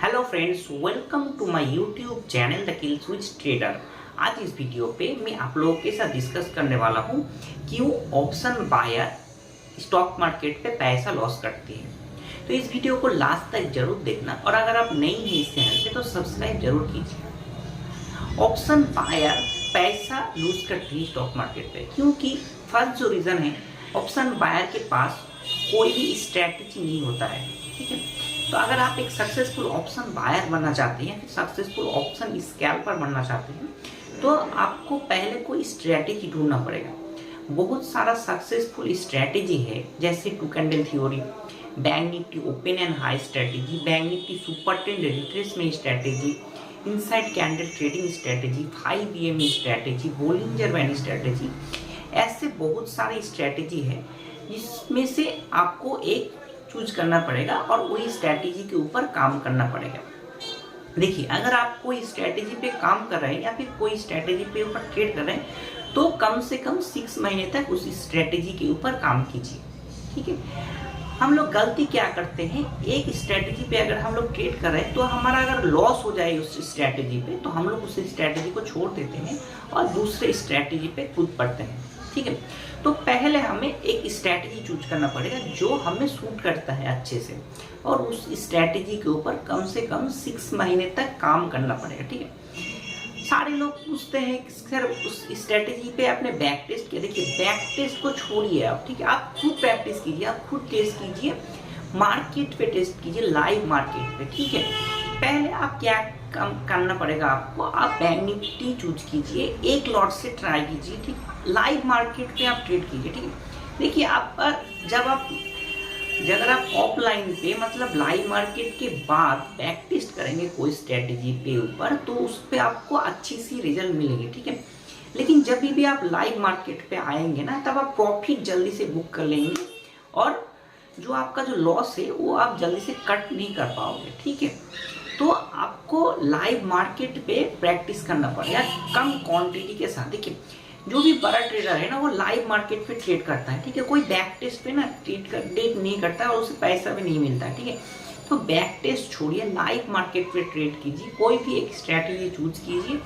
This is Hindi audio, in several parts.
Hello friends, welcome to my YouTube channel the kill switch trader. आज इस वीडियो पे मैं आप लोगों के साथ डिस्कस करने वाला हूँ क्यों ऑप्शन बायर स्टॉक मार्केट पे पैसा लॉस करते हैं। तो इस वीडियो को लास्ट तक जरूर देखना और अगर आप नई हैं इस चैनल पे तो सब्सक्राइब जरूर कीजिए। ऑप्शन बायर पैसा लूज करती है स्टॉक मार्केट पे क्योंकि फर्स्ट जो रीज़न है, ऑप्शन बायर के पास कोई भी स्ट्रैटेजी नहीं होता है। ठीक है, तो अगर आप एक सक्सेसफुल ऑप्शन बायर बनना चाहते हैं, सक्सेसफुल ऑप्शन स्कैल्पर बनना चाहते हैं, तो आपको पहले कोई स्ट्रैटेजी ढूंढना पड़ेगा। बहुत सारा सक्सेसफुल स्ट्रैटेजी है, जैसे two candle theory, bank Nifty open and high strategy, bank Nifty super trend retracement strategy, inside candle trading strategy, 5 EMA strategy, Bollinger band strategy. ऐसे बहुत सारी स्ट्रैटेजी है जिसमें से आपको एक चूज करना पड़ेगा और वही स्ट्रैटेजी के ऊपर काम करना पड़ेगा। देखिए, अगर आप कोई स्ट्रैटेजी पे काम कर रहे हैं या फिर कोई स्ट्रैटेजी पे ऊपर ट्रेड कर रहे हैं तो कम से कम 6 महीने तक उस स्ट्रैटेजी के ऊपर काम कीजिए। ठीक है, हम लोग गलती क्या करते हैं, एक स्ट्रैटेजी पे अगर हम लोग ट्रेड कर रहे हैं तो हमारा अगर लॉस हो जाए उस स्ट्रैटेजी पे तो हम लोग उस स्ट्रैटेजी को छोड़ देते हैं और दूसरे स्ट्रैटेजी पे कूद पड़ते हैं। ठीक है, तो पहले हमें एक स्ट्रैटेजी चूज करना पड़ेगा जो हमें सूट करता है अच्छे से, और उस स्ट्रैटेजी के ऊपर कम से कम 6 महीने तक काम करना पड़ेगा। ठीक है, सारे लोग पूछते हैं कि सर उस स्ट्रैटेजी पे आपने बैक टेस्ट किया। देखिए, बैक टेस्ट को छोड़िए आप, ठीक है, आप खुद प्रैक्टिस कीजिए, आप खुद टेस्ट कीजिए, मार्केट पे टेस्ट कीजिए, लाइव मार्केट पे। ठीक है, पहले आप क्या काम करना पड़ेगा आपको, आप बैंक निफ्टी चूज कीजिए, एक लॉट से ट्राई कीजिए। ठीक, लाइव मार्केट पे आप ट्रेड कीजिए। ठीक है, देखिए आप अगर आप ऑफलाइन पे मतलब लाइव मार्केट के बाद बैक टेस्ट करेंगे कोई स्ट्रेटेजी पे ऊपर तो उस पर आपको अच्छी सी रिजल्ट मिलेगी। ठीक है, लेकिन जब भी आप लाइव मार्केट पे आएंगे ना, तब आप प्रॉफिट जल्दी से बुक कर लेंगे और जो आपका जो लॉस है वो आप जल्दी से कट नहीं कर पाओगे। ठीक है, तो आपको लाइव मार्केट पे प्रैक्टिस करना पड़ेगा कम क्वांटिटी के साथ। देखिए, जो भी बड़ा ट्रेडर है ना वो लाइव मार्केट पे ट्रेड करता है। ठीक है, कोई बैक टेस्ट पे ना ट्रेड नहीं करता और उसे पैसा भी नहीं मिलता है। ठीक है, तो बैक टेस्ट छोड़िए, लाइव मार्केट पे ट्रेड कीजिए, कोई भी एक स्ट्रैटेजी चूज कीजिए।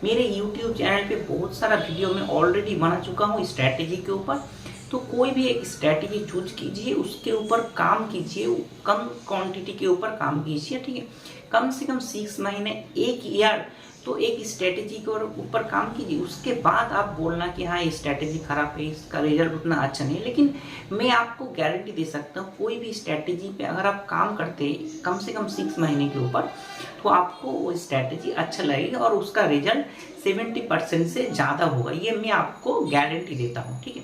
मेरे यूट्यूब चैनल पे बहुत सारा वीडियो मैं ऑलरेडी बना चुका हूँ स्ट्रैटेजी के ऊपर, तो कोई भी एक स्ट्रैटेजी चूज कीजिए, उसके ऊपर काम कीजिए, कम क्वांटिटी के ऊपर काम कीजिए। ठीक है, कम से कम 6 महीने, 1 ईयर तो एक स्ट्रैटेजी के ऊपर काम कीजिए। उसके बाद आप बोलना कि हाँ ये स्ट्रैटेजी खराब है, इसका रिजल्ट उतना अच्छा नहीं है। लेकिन मैं आपको गारंटी दे सकता हूँ, कोई भी स्ट्रैटेजी पे अगर आप काम करते हैं कम से कम 6 महीने के ऊपर तो आपको वो स्ट्रैटेजी अच्छा लगेगा और उसका रिजल्ट 70% से ज़्यादा होगा, ये मैं आपको गारंटी देता हूँ। ठीक है,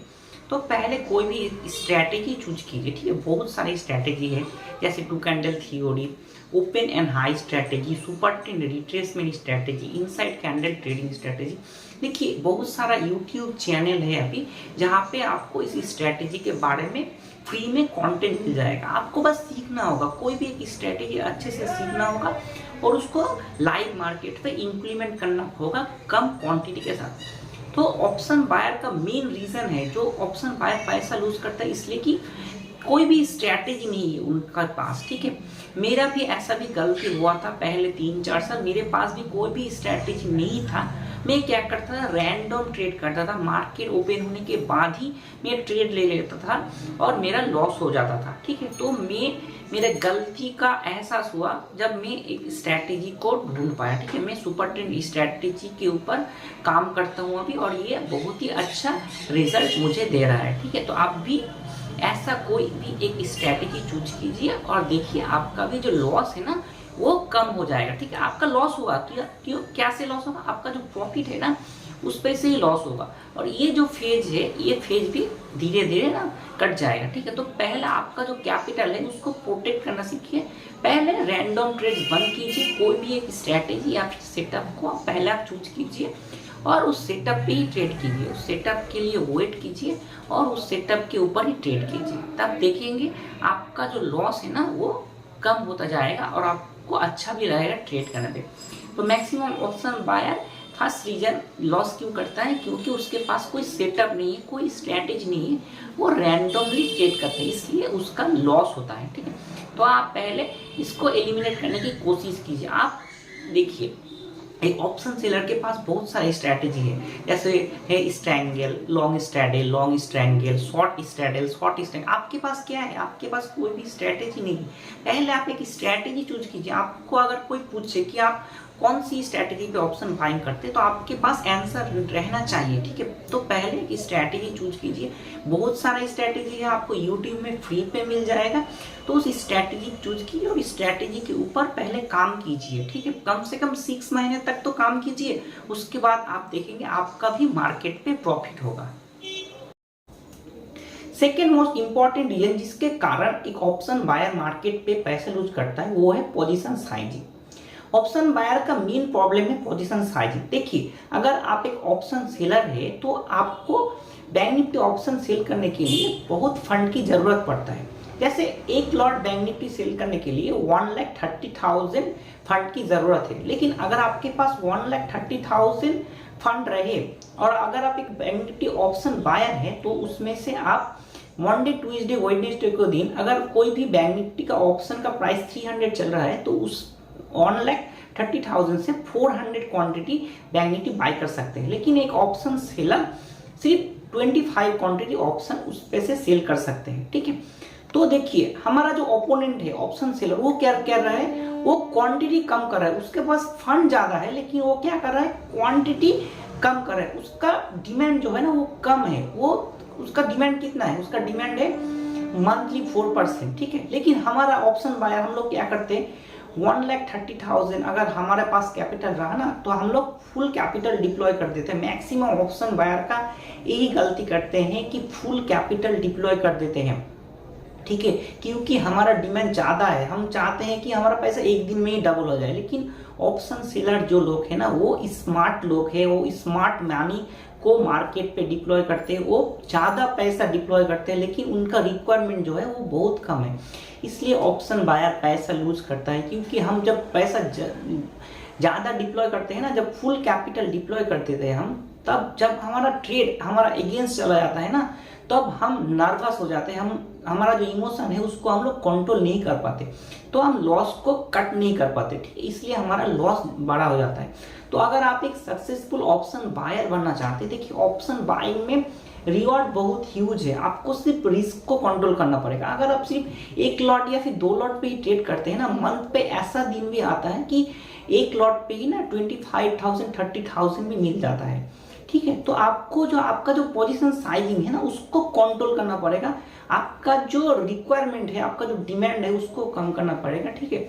तो पहले कोई भी स्ट्रैटेजी चूज कीजिए। ठीक है, बहुत सारी स्ट्रैटेजी है, जैसे two candle theory, open and high strategy, super trend retracement strategy, inside candle trading strategy. देखिए, बहुत सारा यूट्यूब चैनल है अभी जहाँ पे आपको इस स्ट्रैटेजी के बारे में फ्री में कंटेंट मिल जाएगा। आपको बस सीखना होगा, कोई भी एक स्ट्रैटेजी अच्छे से सीखना होगा और उसको लाइव मार्केट पे इम्प्लीमेंट करना होगा कम क्वांटिटी के साथ। तो ऑप्शन बायर का मेन रीजन है, जो ऑप्शन बायर पैसा लूज करता है इसलिए कि कोई भी स्ट्रैटेजी नहीं है उनका पास। ठीक है, मेरा भी ऐसा भी गलती हुआ था, पहले 3-4 साल मेरे पास भी कोई भी स्ट्रैटेजी नहीं था। मैं क्या करता था, रैंडम ट्रेड करता था, मार्केट ओपन होने के बाद ही मैं ट्रेड ले लेता था और मेरा लॉस हो जाता था। ठीक है, तो मेरे गलती का एहसास हुआ जब मैं एक स्ट्रैटेजी को ढूंढ पाया। ठीक है, मैं सुपर ट्रेंड स्ट्रैटेजी के ऊपर काम करता हूँ अभी और ये बहुत ही अच्छा रिजल्ट मुझे दे रहा है। ठीक है, तो आप भी ऐसा कोई भी एक स्ट्रैटेजी चूज कीजिए और देखिए आपका भी जो लॉस है ना वो कम हो जाएगा। ठीक है, आपका लॉस हुआ क्यों, क्या से लॉस होगा, आपका जो प्रॉफिट है ना उस पे से ही लॉस होगा और ये जो फेज है ये फेज भी धीरे धीरे ना कट जाएगा। ठीक है, तो पहले आपका जो कैपिटल है उसको प्रोटेक्ट करना सीखिए। पहले रैंडम ट्रेड्स बंद कीजिए, कोई भी एक स्ट्रैटेजी या फिर सेटअप को पहले आप चूज कीजिए और उस सेटअप पे ही ट्रेड कीजिए, उस सेटअप के लिए वेट कीजिए और उस सेटअप के ऊपर ही ट्रेड कीजिए। तब देखेंगे आपका जो लॉस है ना वो कम होता जाएगा और आपको अच्छा भी रहेगा ट्रेड करने पे। तो maximum option buyer first reason loss क्यों करता है, क्योंकि उसके पास कोई सेटअप नहीं है, कोई स्ट्रैटेजी नहीं है, वो रैंडमली ट्रेड करता है, इसलिए उसका लॉस होता है। ठीक है, तो आप पहले इसको एलिमिनेट करने की कोशिश कीजिए। आप देखिए एक ऑप्शन सेलर के पास बहुत सारी स्ट्रैटेजी है, जैसे है strangle, long strangle, short strangle. आपके पास क्या है? आपके पास कोई भी स्ट्रैटेजी नहीं है। पहले आप एक स्ट्रैटेजी चूज कीजिए। आपको अगर कोई पूछे कि आप कौन सी स्ट्रैटेजी पे ऑप्शन बाइंग करते हैं, तो आपके पास आंसर रहना चाहिए। ठीक है, तो पहले एक स्ट्रैटेजी चूज कीजिए। बहुत सारा स्ट्रैटेजी है, आपको यूट्यूब में फ्री पे मिल जाएगा, तो उस स्ट्रैटेजी चूज कीजिए और स्ट्रैटेजी के ऊपर पहले काम कीजिए। ठीक है, कम से कम 6 महीने तक तो काम कीजिए, उसके बाद आप देखेंगे आपका भी मार्केट पे प्रॉफिट होगा। सेकेंड मोस्ट इंपॉर्टेंट रीजन जिसके कारण एक ऑप्शन बायर मार्केट पे पैसे लूज करता है, वो है पोजीशन साइजिंग। ऑप्शन बायर का मेन प्रॉब्लम है पोजीशन साइजिंग। देखिए, अगर आप एक ऑप्शन सेलर है तो आपको बैंक निफ्टी ऑप्शन सेल करने के लिए बहुत फंड की जरूरत पड़ता है। जैसे एक लॉट बैंक निफ्टी सेल करने के लिए 1,30,000 फंड की जरूरत है, लेकिन अगर आपके पास 1,30,000 फंड रहे और अगर आप एक बैंक निफ्टी ऑप्शन बायर है, तो उसमें से आप मंडे, ट्यूसडे, वेडनेसडे को दिन अगर कोई भी बैंक निफ्टी का ऑप्शन का प्राइस 300 चल रहा है, तो उस 1,30,000 से 400 क्वांटिटी बैंक निफ्टी बाय कर सकते हैं। लेकिन एक ऑप्शन सेलर सिर्फ 25 क्वांटिटी ऑप्शन उस पे से सेल कर सकते हैं। ठीक है, तो देखिए हमारा जो ओपोनेंट है ऑप्शन सेलर, वो क्या कर रहा है, वो क्वांटिटी कम कर रहा है। उसके पास फंड ज्यादा है, लेकिन वो क्या कर रहा है, क्वांटिटी कम कर रहा है। उसका डिमांड जो है ना वो कम है। वो उसका डिमांड कितना है, उसका डिमांड है मंथली 4%। ठीक है, लेकिन हमारा ऑप्शन बायर हम लोग क्या करते हैं, 1,30,000 अगर हमारे पास कैपिटल रहा ना, तो हम लोग फुल कैपिटल डिप्लॉय कर देते हैं। मैक्सिमम ऑप्शन बायर का यही गलती करते हैं कि फुल कैपिटल डिप्लॉय कर देते हैं। ठीक है, क्योंकि हमारा डिमांड ज्यादा है, हम चाहते हैं कि हमारा पैसा एक दिन में ही डबल हो जाए। लेकिन ऑप्शन सेलर जो लोग हैं ना, वो स्मार्ट लोग हैं, वो स्मार्ट मनी को मार्केट पे डिप्लॉय करते हैं, वो ज्यादा पैसा डिप्लॉय करते हैं, लेकिन उनका रिक्वायरमेंट जो है वो बहुत कम है। इसलिए ऑप्शन बायर पैसा लूज करता है, क्योंकि हम जब पैसा ज्यादा डिप्लॉय करते हैं ना, जब फुल कैपिटल डिप्लॉय करते थे हम, तब जब हमारा ट्रेड हमारा अगेंस्ट चला जाता है ना, तब हम नर्वस हो जाते हैं। हमारा जो इमोशन है उसको हम लोग कंट्रोल नहीं कर पाते, तो हम लॉस को कट नहीं कर पाते। ठीक है, इसलिए हमारा लॉस बड़ा हो जाता है। तो अगर आप एक सक्सेसफुल ऑप्शन बायर बनना चाहते हैं, देखिए ऑप्शन बाइंग में रिवॉर्ड बहुत ह्यूज है। आपको सिर्फ रिस्क को कंट्रोल करना पड़ेगा। अगर आप सिर्फ एक लॉट या फिर 2 लॉट पे ही ट्रेड करते हैं ना, मंथ पे ऐसा दिन भी आता है कि एक लॉट पे ही ना 25,000 30,000 भी मिल जाता है। ठीक है, तो आपको जो आपका जो पोजीशन साइजिंग है ना, उसको कंट्रोल करना पड़ेगा। आपका जो रिक्वायरमेंट है, आपका जो डिमांड है, उसको कम करना पड़ेगा। ठीक है,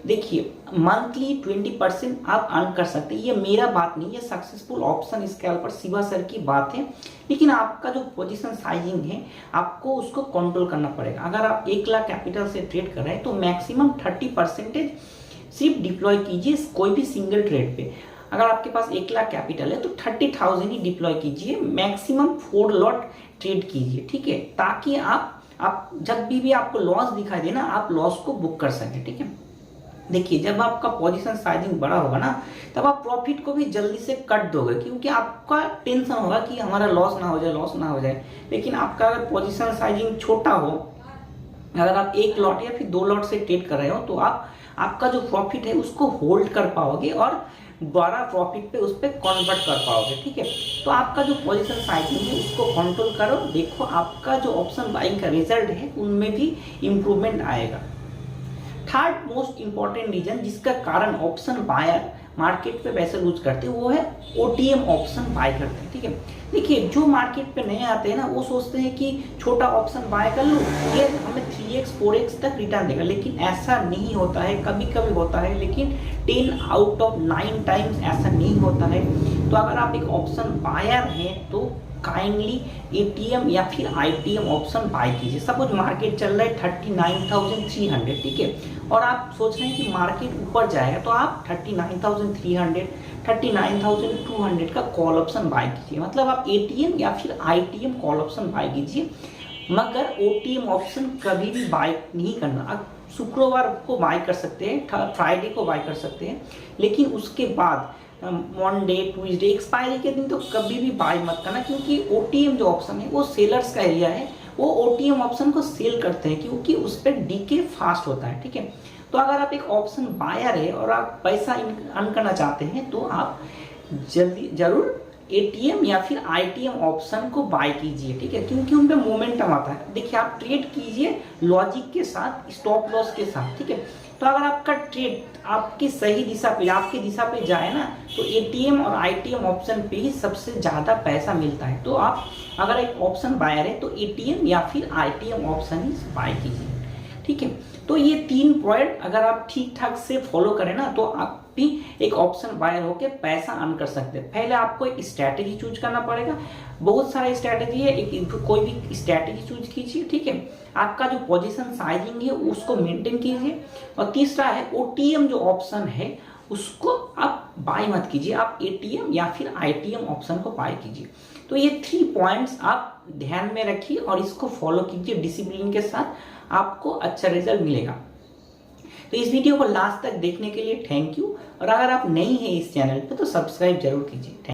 देखिए मंथली 20% आप अर्न कर सकते हैं। ये मेरा बात नहीं, ये successful option scalper Shiva sir की बात है। लेकिन आपका जो पोजीशन साइजिंग है, आपको उसको कंट्रोल करना पड़ेगा। अगर आप 1 लाख कैपिटल से ट्रेड कर रहे हैं, तो मैक्सिमम 30% सिर्फ डिप्लॉय कीजिए कोई भी सिंगल ट्रेड पे। अगर आपके पास 1 लाख कैपिटल है, तो 30,000 ही डिप्लॉय कीजिए, मैक्सिमम 4 लॉट ट्रेड कीजिए। ठीक है, ताकि आप जब भी आपको लॉस दिखाई दे ना, आप लॉस को बुक कर सकें। ठीक है, देखिए जब आपका पोजीशन साइजिंग बड़ा होगा ना, तब आप प्रॉफिट को भी जल्दी से कट दोगे, क्योंकि आपका टेंशन होगा कि हमारा लॉस ना हो जाए। लेकिन आपका अगर पोजीशन साइजिंग छोटा हो, अगर आप 1 लॉट या फिर 2 लॉट से ट्रेड कर रहे हो, तो आपका जो प्रॉफिट है उसको होल्ड कर पाओगे और बड़ा प्रॉफिट पे उस पर कन्वर्ट कर पाओगे। ठीक है, तो आपका जो पोजीशन साइजिंग है उसको कंट्रोल करो। देखो आपका जो ऑप्शन बाइंग का रिजल्ट है उनमें भी इंप्रूवमेंट आएगा। थर्ड मोस्ट इंपॉर्टेंट रीजन जिसका कारण ऑप्शन बायर मार्केट पे पैसे लूज करते हैं, वो है ओटीएम ऑप्शन बाय करते हैं। ठीक है, देखिए जो मार्केट पे नए आते हैं ना, वो सोचते हैं कि छोटा ऑप्शन बाय कर लूँ, ये हमें 3x 4x तक रिटर्न देगा। लेकिन ऐसा नहीं होता है, कभी कभी होता है, लेकिन 10 आउट ऑफ 9 टाइम्स ऐसा नहीं होता है। तो अगर आप एक ऑप्शन बायर हैं, तो काइंडली एटीएम या फिर आईटीएम ऑप्शन बाय कीजिए। सपोज मार्केट चल रहा है 39,300, ठीक है, और आप सोच रहे हैं कि मार्केट ऊपर जाएगा, तो आप 39,300 39,200 का कॉल ऑप्शन बाय कीजिए। मतलब आप एटीएम या फिर आईटीएम कॉल ऑप्शन बाय कीजिए, मगर ओटीएम ऑप्शन कभी भी बाय नहीं करना। शुक्रवार को बाय कर सकते हैं, फ्राइडे को बाय कर सकते हैं, लेकिन उसके बाद मंडे ट्यूसडे एक्सपायरी के दिन तो कभी भी बाय मत करना, क्योंकि ओटीएम जो ऑप्शन है वो सेलर्स का एरिया है, वो ओटीएम ऑप्शन को सेल करते हैं क्योंकि उस पर डीके फास्ट होता है। ठीक है, तो अगर आप एक ऑप्शन बायर है और आप पैसा अर्न करना चाहते हैं तो आप जरूर एटीएम या फिर आईटीएम ऑप्शन को बाय कीजिए। ठीक है, क्योंकि उन पे मोमेंटम आता है। देखिए, आप ट्रेड कीजिए लॉजिक के साथ, स्टॉप लॉस के साथ। ठीक है, तो अगर आपका ट्रेड आपकी सही दिशा पे, आपकी दिशा पे जाए ना, तो एटीएम और आईटीएम ऑप्शन पे ही सबसे ज़्यादा पैसा मिलता है। तो आप अगर एक ऑप्शन बायर है तो एटीएम या फिर आईटीएम ऑप्शन ही बाय कीजिए। ठीक है, तो ये 3 पॉइंट अगर आप ठीक ठाक से फॉलो करें ना, तो आप भी एक ऑप्शन बायर होके पैसा अर्न कर सकते हैं। पहले आपको एक स्ट्रैटेजी चूज करना पड़ेगा, बहुत सारा स्ट्रैटेजी है, एक कोई भी स्ट्रैटेजी चूज कीजिए। ठीक है, आपका जो पोजीशन साइजिंग है उसको मेंटेन कीजिए, और तीसरा है ओटीएम जो ऑप्शन है उसको आप बाय मत कीजिए, आप एटीएम या फिर आईटीएम ऑप्शन को बाय कीजिए। तो ये 3 पॉइंट्स आप ध्यान में रखिए और इसको फॉलो कीजिए डिसिप्लिन के साथ, आपको अच्छा रिजल्ट मिलेगा। तो इस वीडियो को लास्ट तक देखने के लिए थैंक यू, और अगर आप नई हैं इस चैनल पे तो सब्सक्राइब जरूर कीजिए।